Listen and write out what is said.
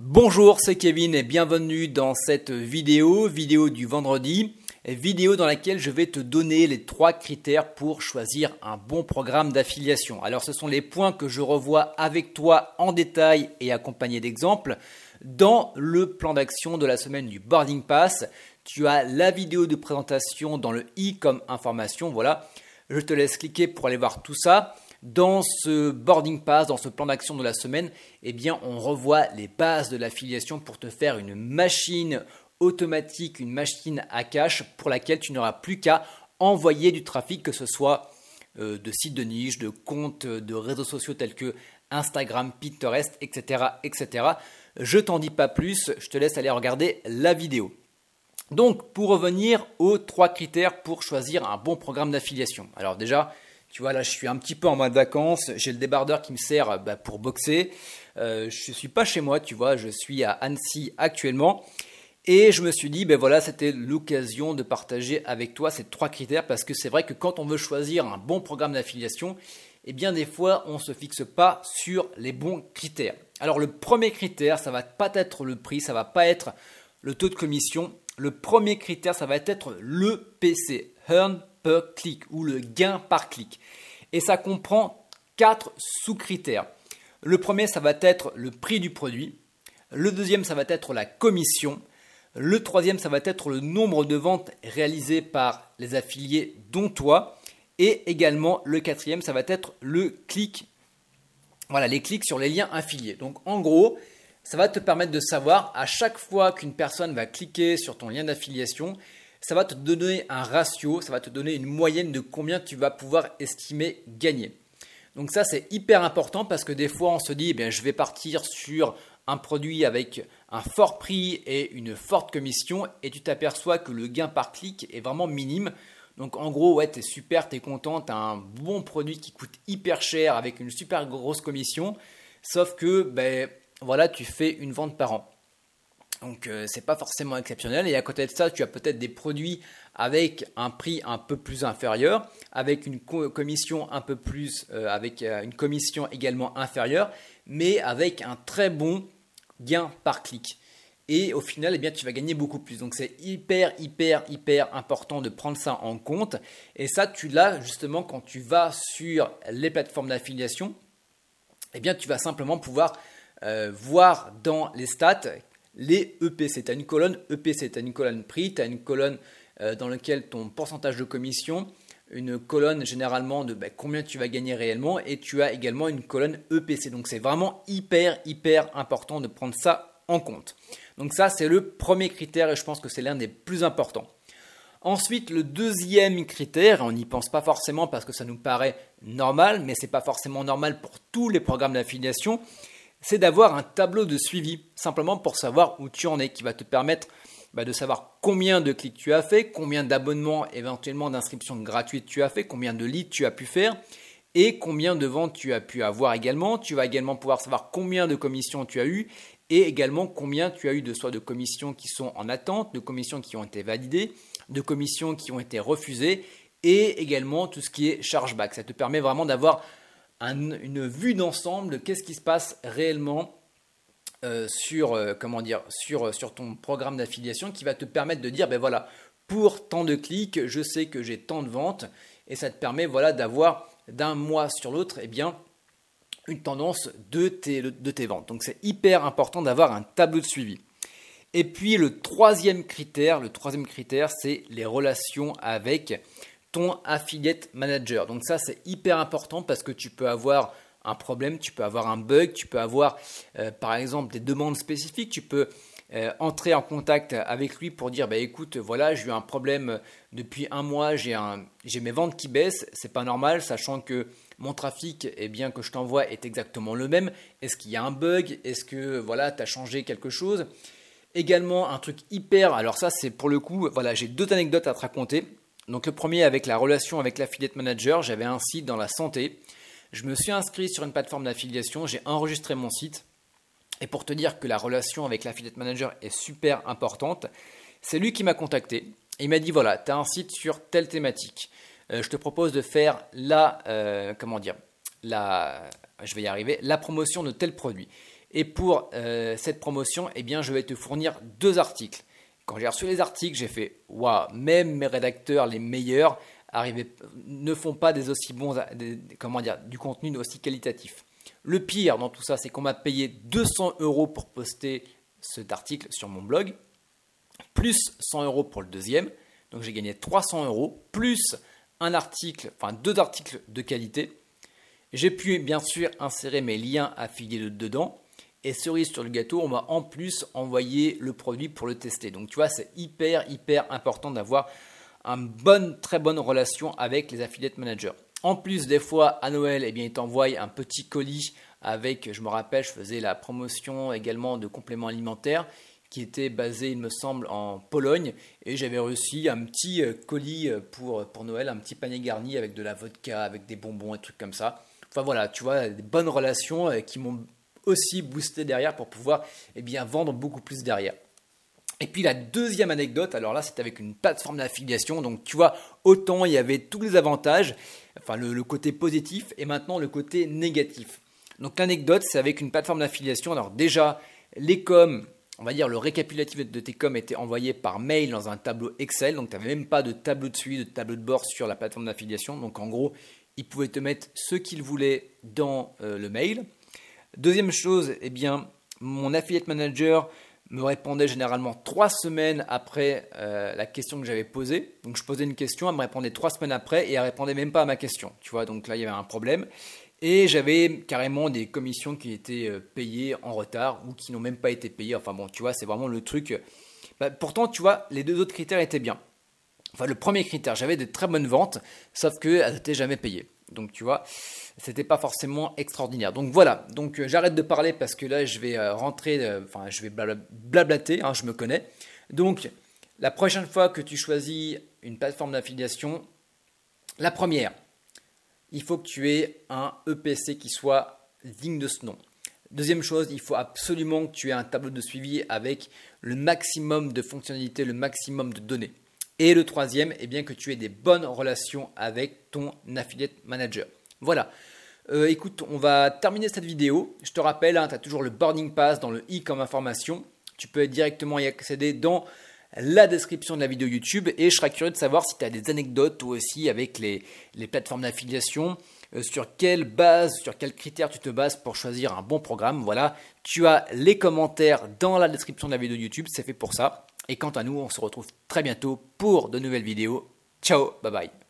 Bonjour, c'est Kevin et bienvenue dans cette vidéo du vendredi, vidéo dans laquelle je vais te donner les 3 critères pour choisir un bon programme d'affiliation. Alors ce sont les points que je revois avec toi en détail et accompagnés d'exemples dans le plan d'action de la semaine du Boarding Pass. Tu as la vidéo de présentation dans le i comme information, voilà. Je te laisse cliquer pour aller voir tout ça. Dans ce Boarding Pass, dans ce plan d'action de la semaine, eh bien, on revoit les bases de l'affiliation pour te faire une machine automatique, une machine à cash pour laquelle tu n'auras plus qu'à envoyer du trafic, que ce soit de sites de niche, de comptes, de réseaux sociaux tels que Instagram, Pinterest, etc., etc. Je t'en dis pas plus, je te laisse aller regarder la vidéo. Donc, pour revenir aux 3 critères pour choisir un bon programme d'affiliation. Alors déjà, tu vois, là, je suis un petit peu en mode vacances. J'ai le débardeur qui me sert pour boxer. Je ne suis pas chez moi, tu vois. Je suis à Annecy actuellement. Et je me suis dit, voilà, c'était l'occasion de partager avec toi ces 3 critères. Parce que c'est vrai que quand on veut choisir un bon programme d'affiliation, eh bien, des fois, on ne se fixe pas sur les bons critères. Alors, le premier critère, ça ne va pas être le prix, ça ne va pas être le taux de commission. Le premier critère, ça va être le PC, Earn per click ou le gain par clic. Et ça comprend 4 sous-critères. Le premier, ça va être le prix du produit. Le deuxième, ça va être la commission. Le troisième, ça va être le nombre de ventes réalisées par les affiliés dont toi. Et également, le quatrième, ça va être le clic. Voilà, les clics sur les liens affiliés. Donc en gros, ça va te permettre de savoir à chaque fois qu'une personne va cliquer sur ton lien d'affiliation, ça va te donner un ratio, ça va te donner une moyenne de combien tu vas pouvoir estimer gagner. Donc ça, c'est hyper important parce que des fois, on se dit, je vais partir sur un produit avec un fort prix et une forte commission et tu t'aperçois que le gain par clic est vraiment minime. Donc en gros, ouais, tu es super, tu es content, tu as un bon produit qui coûte hyper cher avec une super grosse commission, sauf que voilà, tu fais une vente par an. Donc c'est pas forcément exceptionnel et à côté de ça tu as peut-être des produits avec un prix un peu plus inférieur, avec une commission un peu plus, avec une commission également inférieure, mais avec un très bon gain par clic. Et au final, tu vas gagner beaucoup plus. Donc c'est hyper important de prendre ça en compte. Et ça, tu l'as justement quand tu vas sur les plateformes d'affiliation. Tu vas simplement pouvoir voir dans les stats les EPC. Tu as une colonne EPC, tu as une colonne prix, tu as une colonne dans laquelle ton pourcentage de commission, une colonne généralement de combien tu vas gagner réellement et tu as également une colonne EPC. Donc c'est vraiment hyper important de prendre ça en compte. Donc ça c'est le premier critère et je pense que c'est l'un des plus importants. Ensuite, le deuxième critère, on n'y pense pas forcément parce que ça nous paraît normal, mais ce n'est pas forcément normal pour tous les programmes d'affiliation, c'est d'avoir un tableau de suivi, simplement pour savoir où tu en es, qui va te permettre de savoir combien de clics tu as fait, combien d'abonnements, éventuellement d'inscriptions gratuites tu as fait, combien de leads tu as pu faire et combien de ventes tu as pu avoir également. Tu vas également pouvoir savoir combien de commissions tu as eu et également combien tu as eu soit de commissions qui sont en attente, de commissions qui ont été validées, de commissions qui ont été refusées et également tout ce qui est chargeback. Ça te permet vraiment d'avoir une vue d'ensemble de qu'est-ce qui se passe réellement sur ton programme d'affiliation qui va te permettre de dire voilà, pour tant de clics, je sais que j'ai tant de ventes et ça te permet d'avoir d'un mois sur l'autre une tendance de tes ventes. Donc c'est hyper important d'avoir un tableau de suivi. Et puis le troisième critère, c'est les relations avec ton affiliate manager. Donc ça c'est hyper important parce que tu peux avoir un problème, tu peux avoir un bug, tu peux avoir par exemple des demandes spécifiques, tu peux entrer en contact avec lui pour dire écoute voilà j'ai eu un problème depuis un mois, j'ai mes ventes qui baissent, c'est pas normal sachant que mon trafic que je t'envoie est exactement le même, est-ce qu'il y a un bug, est-ce que voilà tu as changé quelque chose. Également un truc alors ça c'est pour le coup, voilà j'ai 2 anecdotes à te raconter. Donc le premier avec la relation avec l'affiliate manager, j'avais un site dans la santé, je me suis inscrit sur une plateforme d'affiliation, j'ai enregistré mon site et pour te dire que la relation avec l'affiliate manager est super importante, c'est lui qui m'a contacté et il m'a dit voilà tu as un site sur telle thématique, je te propose de faire la promotion de tel produit. Et pour cette promotion, eh bien, je vais te fournir 2 articles. Quand j'ai reçu les articles, j'ai fait « Waouh, même mes rédacteurs les meilleurs ne font pas des aussi bons, du contenu aussi qualitatif. » Le pire dans tout ça, c'est qu'on m'a payé 200 € pour poster cet article sur mon blog, plus 100 € pour le deuxième. Donc j'ai gagné 300 €, plus un article, enfin 2 articles de qualité. J'ai pu bien sûr insérer mes liens affiliés dedans. Et cerise sur le gâteau, on m'a en plus envoyé le produit pour le tester. Donc tu vois, c'est hyper important d'avoir une très bonne relation avec les affiliate managers. En plus, des fois, à Noël, eh bien, ils t'envoient un petit colis avec, je me rappelle, je faisais la promotion également de compléments alimentaires qui était basé, il me semble, en Pologne. Et j'avais reçu un petit colis pour Noël, un petit panier garni avec de la vodka, avec des bonbons et trucs comme ça. Enfin voilà, tu vois, des bonnes relations qui m'ont aussi boosté derrière pour pouvoir vendre beaucoup plus derrière. Et puis la deuxième anecdote, alors là c'était avec une plateforme d'affiliation, donc tu vois, autant il y avait tous les avantages, enfin le côté positif et maintenant le côté négatif. Donc l'anecdote c'est avec une plateforme d'affiliation, alors déjà les coms, on va dire le récapitulatif de tes coms était envoyé par mail dans un tableau Excel, donc tu n'avais même pas de tableau de suivi, de tableau de bord sur la plateforme d'affiliation, donc en gros ils pouvaient te mettre ce qu'ils voulaient dans le mail. Deuxième chose, mon affiliate manager me répondait généralement 3 semaines après la question que j'avais posée. Donc je posais une question, elle me répondait 3 semaines après et elle répondait même pas à ma question. Tu vois, donc là il y avait un problème. Et j'avais carrément des commissions qui étaient payées en retard ou qui n'ont même pas été payées. Enfin bon, tu vois, c'est vraiment le truc. Pourtant, tu vois, les 2 autres critères étaient bien. Enfin, le premier critère, j'avais de très bonnes ventes, sauf qu'elles n'étaient jamais payées. Donc, tu vois, c'était pas forcément extraordinaire. Donc, voilà. Donc, j'arrête de parler parce que là, je vais je vais blablater, hein, je me connais. Donc, la prochaine fois que tu choisis une plateforme d'affiliation, la première, il faut que tu aies un EPC qui soit digne de ce nom. Deuxième chose, il faut absolument que tu aies un tableau de suivi avec le maximum de fonctionnalités, le maximum de données. Et le troisième, que tu aies des bonnes relations avec ton affiliate manager. Voilà. Écoute, on va terminer cette vidéo. Je te rappelle, tu as toujours le boarding pass dans le i comme information. Tu peux directement y accéder dans la description de la vidéo YouTube. Et je serais curieux de savoir si tu as des anecdotes toi aussi avec les plateformes d'affiliation. Sur quelle base, sur quels critères tu te bases pour choisir un bon programme. Voilà, tu as les commentaires dans la description de la vidéo YouTube. C'est fait pour ça. Et quant à nous, on se retrouve très bientôt pour de nouvelles vidéos. Ciao, bye bye.